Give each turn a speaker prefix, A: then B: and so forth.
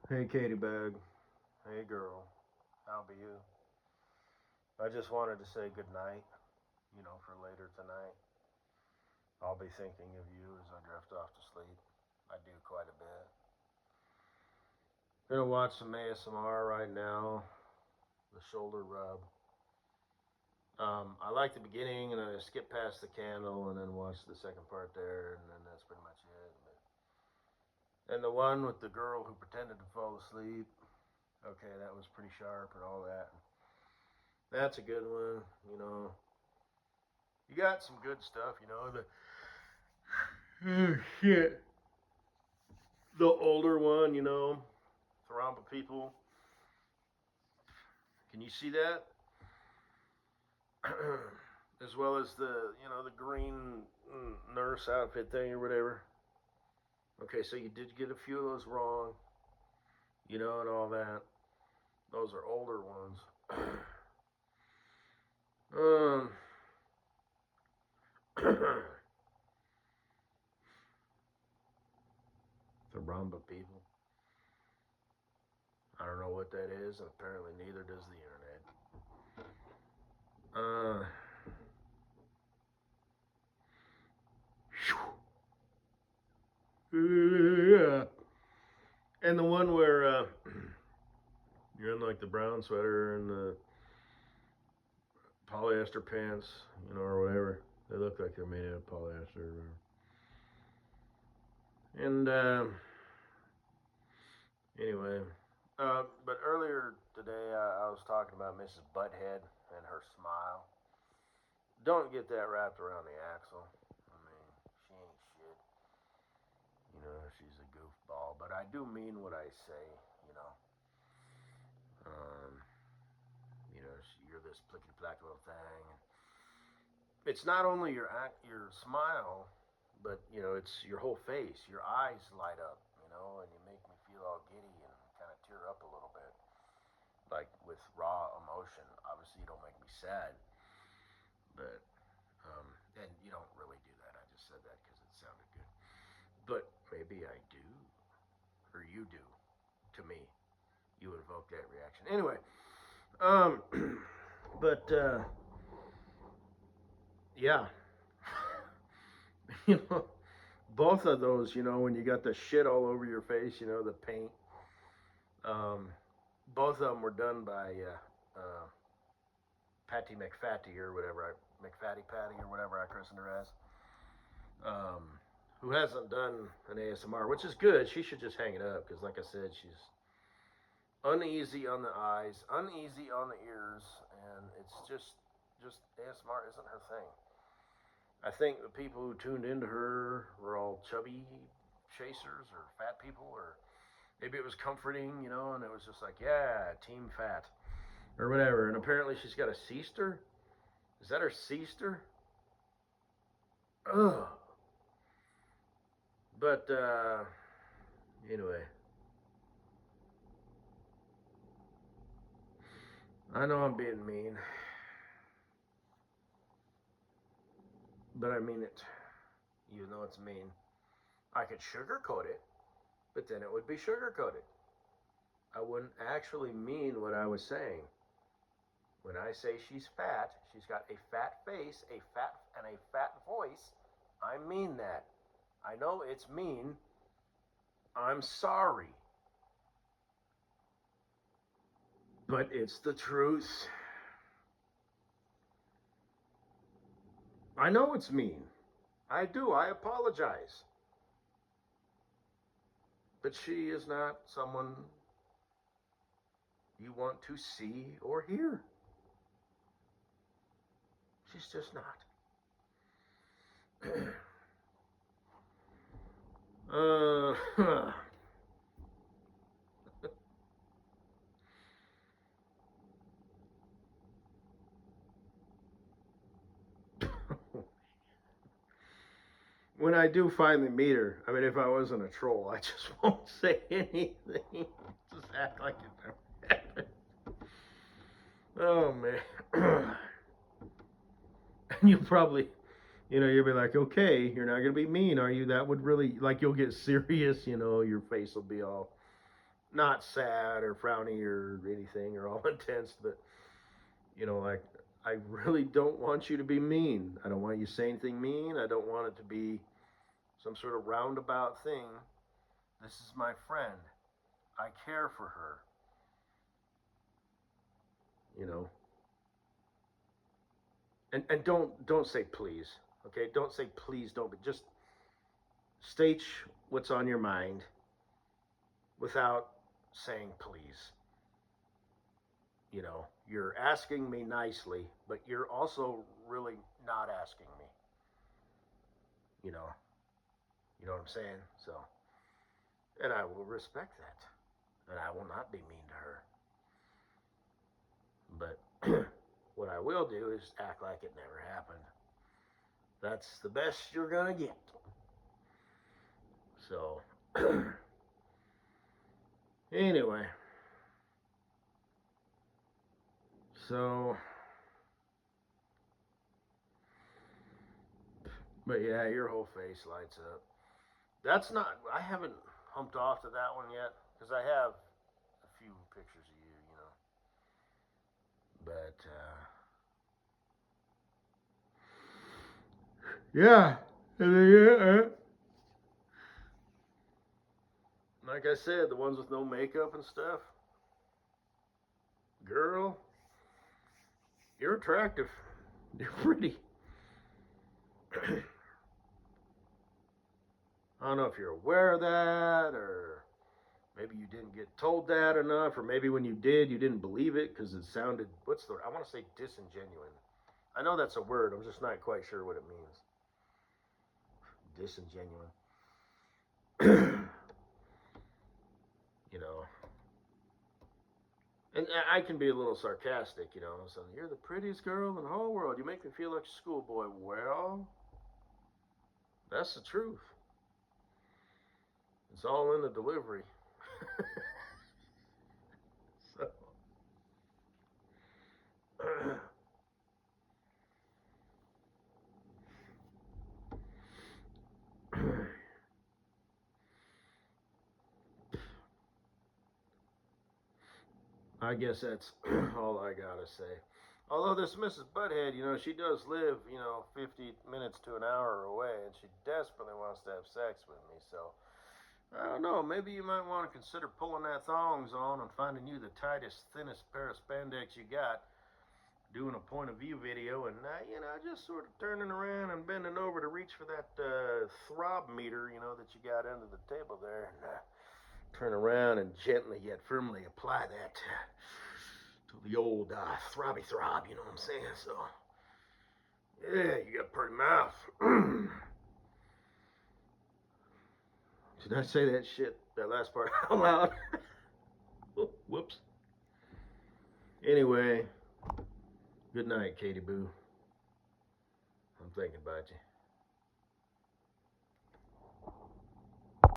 A: Hey, Katie Bag. Hey, girl. How be you? I just wanted to say good night, for later tonight. I'll be thinking of you as I drift off to sleep. I do quite a bit. Gonna watch some ASMR right now, the shoulder rub. I like the beginning, and then I skip past the candle, and then watch the second part there, and then that's pretty much it. And the one with the girl who pretended to fall asleep. Okay, that was pretty sharp and all that. That's a good one. You got some good stuff. Oh shit. The older one, Thromba people. Can you see that? As well as the green nurse outfit thing or whatever. Okay, so you did get a few of those wrong, and all that. Those are older ones. um, the Ramba people. I don't know what that is, and apparently neither does the internet. Yeah. And the one where you're in like the brown sweater and the polyester pants, or whatever. They look like they're made out of polyester or whatever. And anyway, but earlier today I was talking about Mrs. Butthead and her smile. Don't get that wrapped around the axle. I mean, she ain't shit. She's a goofball. But I do mean what I say. You know. Um, you're this plickety plack little thing. It's not only your smile, but it's your whole face. Your eyes light up, and you make me feel all giddy and kind of tear up a little bit, like with raw emotion. Obviously, you don't make me sad, but and you don't really do that. I just said that because it sounded good, but maybe I do, or you do, to me. You invoke that reaction anyway. Um, but yeah, you know, both of those, when you got the shit all over your face, the paint. Um, both of them were done by Patty McFatty or whatever, McFatty Patty or whatever I christened her as, um, who hasn't done an ASMR, which is good. She should just hang it up because, like I said, she's uneasy on the eyes, uneasy on the ears, and it's just ASMR isn't her thing. I think the people who tuned into her were all chubby chasers or fat people, or maybe it was comforting, and it was just like, yeah, team fat or whatever. And apparently she's got a C-ster. Is that her C-ster? Ugh. But anyway, I know I'm being mean, but I mean it. You know it's mean. I could sugarcoat it, but then it would be sugarcoated. I wouldn't actually mean what I was saying. When I say she's fat, she's got a fat face, a fat voice. I mean that. I know it's mean. I'm sorry. But it's the truth. I know it's mean. I do. I apologize. But she is not someone you want to see or hear. She's just not. When I do finally meet her, I mean, if I wasn't a troll, I just won't say anything. Just act like it never happened. Oh man. And you probably, you'll be like, okay, you're not gonna be mean, are you? That would really, like, you'll get serious. Your face will be all not sad or frowny or anything or all intense, but like I really don't want you to be mean. I don't want you to say anything mean. I don't want it to be some sort of roundabout thing. This is my friend. I care for her. You know. And don't say please. Okay? Don't say please don't, but just state what's on your mind without saying please. You're asking me nicely, but you're also really not asking me. You know, you know what I'm saying? So, and I will respect that, and I will not be mean to her. But what I will do is act like it never happened. That's the best you're gonna get. So, anyway, so, but yeah, your whole face lights up. That's not. I haven't humped off to that one yet because I have a few pictures of you, But yeah, like I said, the ones with no makeup and stuff. Girl, you're attractive. You're pretty. I don't know if you're aware of that, or maybe you didn't get told that enough, or maybe when you did, you didn't believe it because it sounded. I want to say disingenuous. I know that's a word. I'm just not quite sure what it means. Disingenuous. you know. And I can be a little sarcastic. So you're the prettiest girl in the whole world. You make me feel like a schoolboy. Well, that's the truth. It's all in the delivery. so, I guess that's all I gotta say. Although this Mrs. Butthead, she does live, 50 minutes to an hour away, and she desperately wants to have sex with me. So I don't know. Maybe you might want to consider pulling that thongs on and finding you the tightest, thinnest pair of spandex you got, doing a point of view video, and just sort of turning around and bending over to reach for that throb meter, that you got under the table there, and turn around and gently yet firmly apply that to the old throbby throb. You know what I'm saying? So, yeah, you got a pretty mouth. Did I say that last part out loud? Whoops. Anyway, good night, Kaydee-boo. I'm thinking about you.